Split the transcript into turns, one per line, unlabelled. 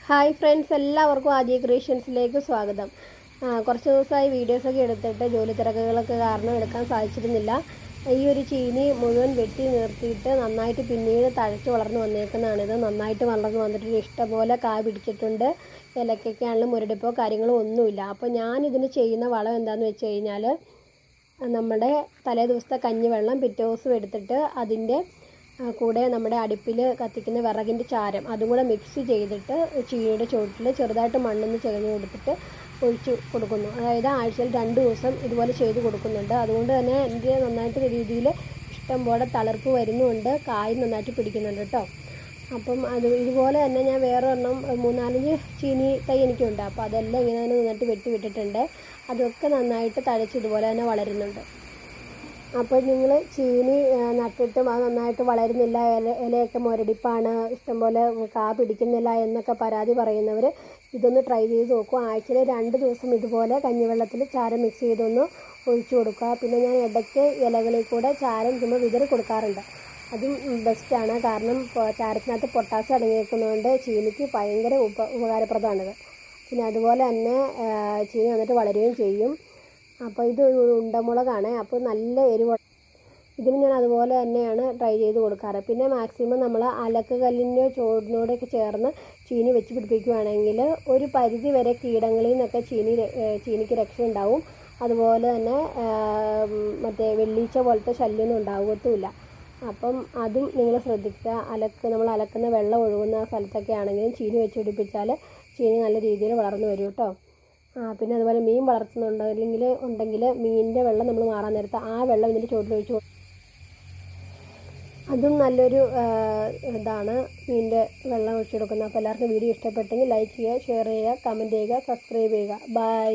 Hi friends, എല്ലാവർക്കും ആദ്യ ക്രിയേഷൻസിലേക്ക് സ്വാഗതം. കുറച്ച് ദിവസമായി വീഡിയോസൊക്കെ എടുത്തിട്ട് ജോലി തിരക്കുകളൊക്കെ കാരണം എടുക്കാൻ സാധിച്ചിരുന്നില്ല. ഈ ഒരു ചീനി മുഴുവൻ വെട്ടി നിർത്തിയിട്ട് നന്നായിട്ട് പിന്നീട് തഴച്ച് വളർന്നു വന്നേക്കുന്നതാണിത്. നന്നായിട്ട് വളർന്നു വന്നിട്ട് ഇഷ്ടംപോലെ കാ പിടിച്ചിട്ടുണ്ട്. ഇലക്കൊക്കെയാണെങ്കിലും മുരടിപ്പോ കാര്യങ്ങളോ ഒന്നുമില്ല. അപ്പോൾ ഞാനിതിന് ചെയ്യുന്ന വളം എന്താണെന്ന് വെച്ച് കഴിഞ്ഞാൽ, നമ്മുടെ തലേ ദിവസത്തെ കഞ്ഞിവെള്ളം പിറ്റേ ദിവസം എടുത്തിട്ട് അതിൻ്റെ കൂടെ നമ്മുടെ അടുപ്പിൽ കത്തിക്കുന്ന വിറകിൻ്റെ ചാരം അതും കൂടെ മിക്സ് ചെയ്തിട്ട് ചീനിയുടെ ചുവട്ടിൽ ചെറുതായിട്ട് മണ്ണൊന്ന് ചെകഞ്ഞ് കൊടുത്തിട്ട് ഒഴിച്ച് കൊടുക്കുന്നു. അതായത് ആഴ്ചയിൽ 2 ദിവസം ഇതുപോലെ ചെയ്ത് കൊടുക്കുന്നുണ്ട്. അതുകൊണ്ട് തന്നെ എനിക്ക് നന്നായിട്ട് രീതിയിൽ ഇഷ്ടം പോലെ തളിർപ്പ് വരുന്നുണ്ട്, കായ് നന്നായിട്ട് പിടിക്കുന്നുണ്ട് കേട്ടോ. അപ്പം ഇതുപോലെ തന്നെ ഞാൻ വേറെ ഒരെണ്ണം 3-4 ചീനി തൈ എനിക്കുണ്ട്. അപ്പോൾ അതെല്ലാം ഇങ്ങനെ തന്നെ നന്നായിട്ട് വെട്ടി വിട്ടിട്ടുണ്ട്. അതൊക്കെ നന്നായിട്ട് തഴച്ച് ഇതുപോലെ തന്നെ വളരുന്നുണ്ട്. അപ്പോൾ നിങ്ങൾ ചീനി നട്ടിട്ടും അത് നന്നായിട്ട് വളരുന്നില്ല, ഇലയൊക്കെ മുരടിപ്പാണ്, ഇഷ്ടംപോലെ കാ പിടിക്കുന്നില്ല എന്നൊക്കെ പരാതി പറയുന്നവർ ഇതൊന്ന് ട്രൈ ചെയ്ത് നോക്കുക. ആഴ്ചയിൽ 2 ദിവസം ഇതുപോലെ കഞ്ഞിവെള്ളത്തിൽ ചാരം മിക്സ് ചെയ്തൊന്ന് ഒഴിച്ചു കൊടുക്കുക. പിന്നെ ഞാൻ ഇടയ്ക്ക് ഇലകളിൽ കൂടെ ചാരം ചുമ്മാ വിതറി കൊടുക്കാറുണ്ട്. അതും ബെസ്റ്റാണ്. കാരണം ചാരത്തിനകത്ത് പൊട്ടാസ്യം അടങ്ങിയിരിക്കുന്നതുകൊണ്ട് ചീനിക്ക് ഭയങ്കര ഉപകാരപ്രദമാണിത്. പിന്നെ അതുപോലെ തന്നെ ചീനി വന്നിട്ട് വളരുകയും ചെയ്യും. അപ്പോൾ ഇത് ഉണ്ടമുളകാണ്. അപ്പോൾ നല്ല എരിവ് ഇതിന് ഞാൻ അതുപോലെ തന്നെയാണ് ട്രൈ ചെയ്ത് കൊടുക്കാറ്. പിന്നെ മാക്സിമം നമ്മൾ അലക്ക് കല്ലിൻ്റെ ചോടിനോടൊക്കെ ചേർന്ന് ചീനി വെച്ച് പിടിപ്പിക്കുകയാണെങ്കിൽ ഒരു പരിധി വരെ കീടങ്ങളിൽ നിന്നൊക്കെ ചീനിക്ക് രക്ഷയുണ്ടാവും. അതുപോലെ തന്നെ മറ്റേ വെള്ളീച്ച പോലത്തെ ശല്യമൊന്നും ഉണ്ടാകത്തുമില്ല. അപ്പം അതും നിങ്ങൾ ശ്രദ്ധിക്കുക. നമ്മൾ അലക്കുന്ന വെള്ളം ഒഴുകുന്ന സ്ഥലത്തൊക്കെ ആണെങ്കിലും ചീനി വെച്ച് പിടിപ്പിച്ചാൽ ചീനി നല്ല രീതിയിൽ വളർന്നു വരും കേട്ടോ. പിന്നെ അതുപോലെ മീൻ ഉണ്ടെങ്കിൽ മീനിൻ്റെ വെള്ളം നമ്മൾ മാറാൻ നേരത്ത് ആ വെള്ളം ഇതിൻ്റെ ചുവട്ടിലൊഴിച്ച് അതും നല്ലൊരു ഇതാണ്, മീനിൻ്റെ വെള്ളം ഒഴിച്ചു കൊടുക്കുന്നത്. അപ്പോൾ എല്ലാവർക്കും വീഡിയോ ഇഷ്ടപ്പെട്ടെങ്കിൽ ലൈക്ക് ചെയ്യുക, ഷെയർ ചെയ്യുക, കമൻറ്റ് ചെയ്യുക, സബ്സ്ക്രൈബ് ചെയ്യുക. ബൈ.